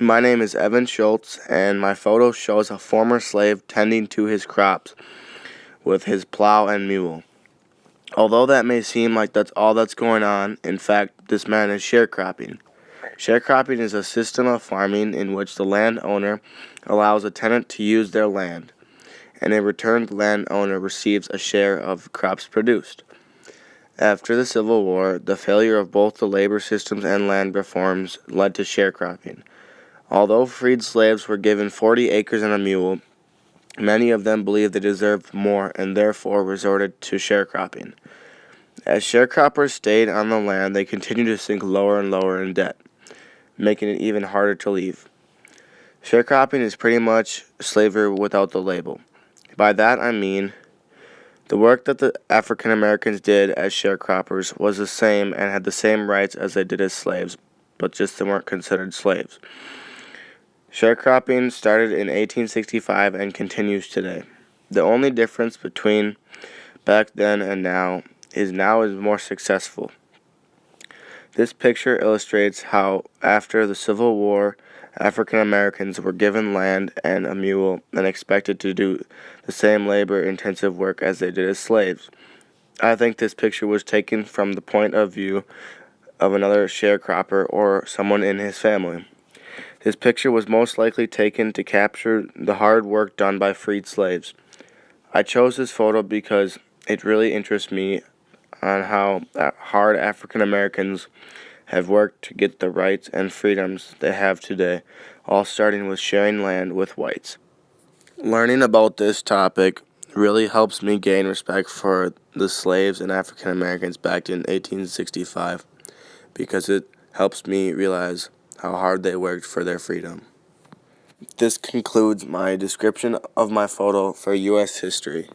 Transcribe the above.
My name is Evan Schultz, and my photo shows a former slave tending to his crops with his plow and mule. Although that may seem like that's all that's going on, in fact, this man is sharecropping. Sharecropping is a system of farming in which the landowner allows a tenant to use their land, and in return the landowner receives a share of crops produced. After the Civil War, the failure of both the labor systems and land reforms led to sharecropping. Although freed slaves were given 40 acres and a mule, many of them believed they deserved more and therefore resorted to sharecropping. As sharecroppers stayed on the land, they continued to sink lower and lower in debt, making it even harder to leave. Sharecropping is pretty much slavery without the label. By that I mean, the work that the African Americans did as sharecroppers was the same and had the same rights as they did as slaves, but just they weren't considered slaves. Sharecropping started in 1865 and continues today. The only difference between back then and now is more successful. This picture illustrates how, after the Civil War, African Americans were given land and a mule and expected to do the same labor-intensive work as they did as slaves. I think this picture was taken from the point of view of another sharecropper or someone in his family. This picture was most likely taken to capture the hard work done by freed slaves. I chose this photo because it really interests me on how hard African Americans have worked to get the rights and freedoms they have today, all starting with sharing land with whites. Learning about this topic really helps me gain respect for the slaves and African Americans back in 1865 because it helps me realize how hard they worked for their freedom. This concludes my description of my photo for U.S. history.